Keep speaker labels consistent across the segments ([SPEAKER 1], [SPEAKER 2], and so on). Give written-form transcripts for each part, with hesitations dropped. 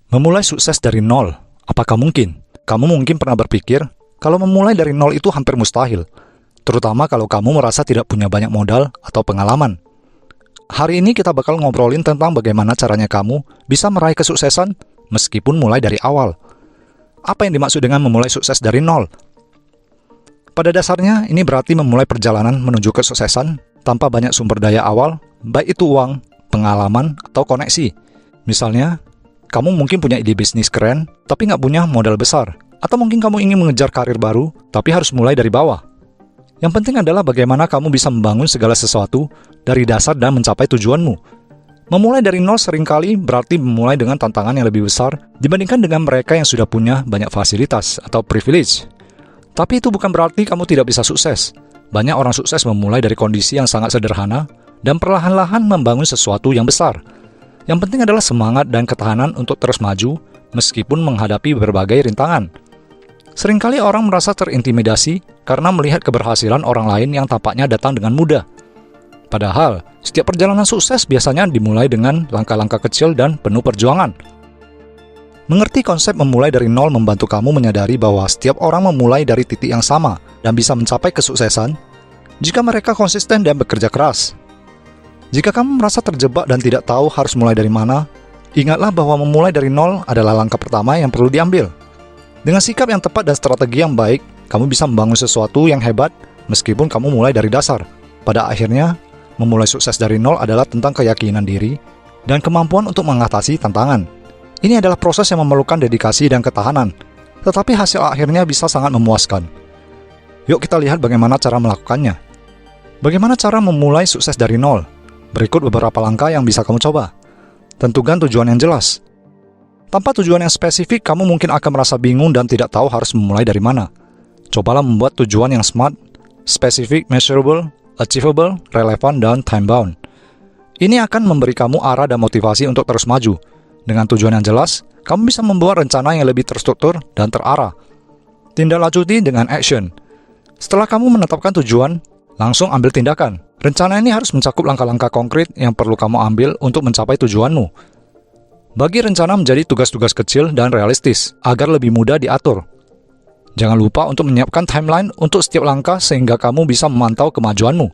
[SPEAKER 1] Memulai sukses dari nol, apakah mungkin? Kamu mungkin pernah berpikir, kalau memulai dari nol itu hampir mustahil, terutama kalau kamu merasa tidak punya banyak modal atau pengalaman. Hari ini kita bakal ngobrolin tentang bagaimana caranya kamu bisa meraih kesuksesan meskipun mulai dari awal. Apa yang dimaksud dengan memulai sukses dari nol? Pada dasarnya, ini berarti memulai perjalanan menuju kesuksesan tanpa banyak sumber daya awal, baik itu uang, pengalaman, atau koneksi. Misalnya, kamu mungkin punya ide bisnis keren, tapi nggak punya modal besar. Atau mungkin kamu ingin mengejar karir baru, tapi harus mulai dari bawah. Yang penting adalah bagaimana kamu bisa membangun segala sesuatu dari dasar dan mencapai tujuanmu. Memulai dari nol seringkali berarti memulai dengan tantangan yang lebih besar dibandingkan dengan mereka yang sudah punya banyak fasilitas atau privilege. Tapi itu bukan berarti kamu tidak bisa sukses. Banyak orang sukses memulai dari kondisi yang sangat sederhana dan perlahan-lahan membangun sesuatu yang besar. Yang penting adalah semangat dan ketahanan untuk terus maju meskipun menghadapi berbagai rintangan. Seringkali orang merasa terintimidasi karena melihat keberhasilan orang lain yang tampaknya datang dengan mudah. Padahal, setiap perjalanan sukses biasanya dimulai dengan langkah-langkah kecil dan penuh perjuangan. Mengerti konsep memulai dari nol membantu kamu menyadari bahwa setiap orang memulai dari titik yang sama dan bisa mencapai kesuksesan jika mereka konsisten dan bekerja keras. Jika kamu merasa terjebak dan tidak tahu harus mulai dari mana, ingatlah bahwa memulai dari nol adalah langkah pertama yang perlu diambil. Dengan sikap yang tepat dan strategi yang baik, kamu bisa membangun sesuatu yang hebat meskipun kamu mulai dari dasar. Pada akhirnya, memulai sukses dari nol adalah tentang keyakinan diri dan kemampuan untuk mengatasi tantangan. Ini adalah proses yang memerlukan dedikasi dan ketahanan, tetapi hasil akhirnya bisa sangat memuaskan. Yuk kita lihat bagaimana cara melakukannya. Bagaimana cara memulai sukses dari nol? Berikut beberapa langkah yang bisa kamu coba. Tentukan tujuan yang jelas. Tanpa tujuan yang spesifik, kamu mungkin akan merasa bingung dan tidak tahu harus memulai dari mana. Cobalah membuat tujuan yang SMART, specific, measurable, achievable, relevan, dan time-bound. Ini akan memberi kamu arah dan motivasi untuk terus maju. Dengan tujuan yang jelas, kamu bisa membuat rencana yang lebih terstruktur dan terarah. Tindaklanjuti dengan action. Setelah kamu menetapkan tujuan, langsung ambil tindakan. Rencana ini harus mencakup langkah-langkah konkret yang perlu kamu ambil untuk mencapai tujuanmu. Bagi rencana menjadi tugas-tugas kecil dan realistis, agar lebih mudah diatur. Jangan lupa untuk menyiapkan timeline untuk setiap langkah sehingga kamu bisa memantau kemajuanmu.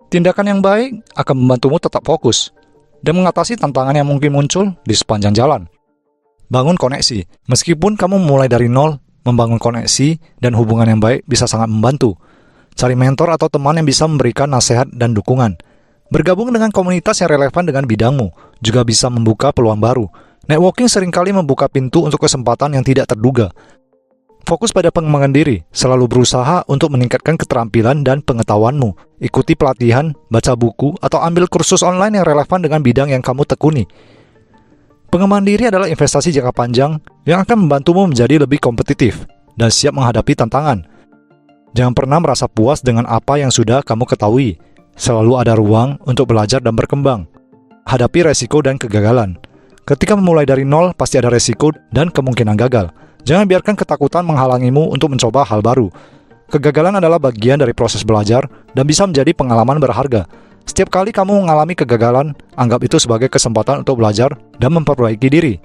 [SPEAKER 1] Tindakan yang baik akan membantumu tetap fokus dan mengatasi tantangan yang mungkin muncul di sepanjang jalan. Bangun koneksi. Meskipun kamu mulai dari nol, membangun koneksi dan hubungan yang baik bisa sangat membantu. Cari mentor atau teman yang bisa memberikan nasihat dan dukungan. Bergabung dengan komunitas yang relevan dengan bidangmu juga bisa membuka peluang baru. Networking seringkali membuka pintu untuk kesempatan yang tidak terduga. Fokus pada pengembangan diri, selalu berusaha untuk meningkatkan keterampilan dan pengetahuanmu. Ikuti pelatihan, baca buku, atau ambil kursus online yang relevan dengan bidang yang kamu tekuni. Pengembangan diri adalah investasi jangka panjang yang akan membantumu menjadi lebih kompetitif dan siap menghadapi tantangan. Jangan pernah merasa puas dengan apa yang sudah kamu ketahui. Selalu ada ruang untuk belajar dan berkembang. Hadapi resiko dan kegagalan. Ketika memulai dari nol, pasti ada resiko dan kemungkinan gagal. Jangan biarkan ketakutan menghalangimu untuk mencoba hal baru. Kegagalan adalah bagian dari proses belajar dan bisa menjadi pengalaman berharga. Setiap kali kamu mengalami kegagalan, anggap itu sebagai kesempatan untuk belajar dan memperbaiki diri.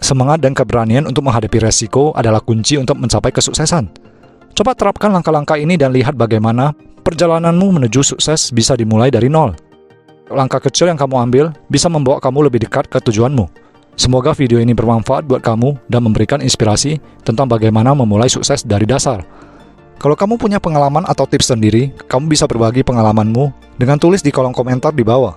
[SPEAKER 1] Semangat dan keberanian untuk menghadapi resiko adalah kunci untuk mencapai kesuksesan. Coba terapkan langkah-langkah ini dan lihat bagaimana perjalananmu menuju sukses bisa dimulai dari nol. Langkah kecil yang kamu ambil bisa membawa kamu lebih dekat ke tujuanmu. Semoga video ini bermanfaat buat kamu dan memberikan inspirasi tentang bagaimana memulai sukses dari dasar. Kalau kamu punya pengalaman atau tips sendiri, kamu bisa berbagi pengalamanmu dengan tulis di kolom komentar di bawah.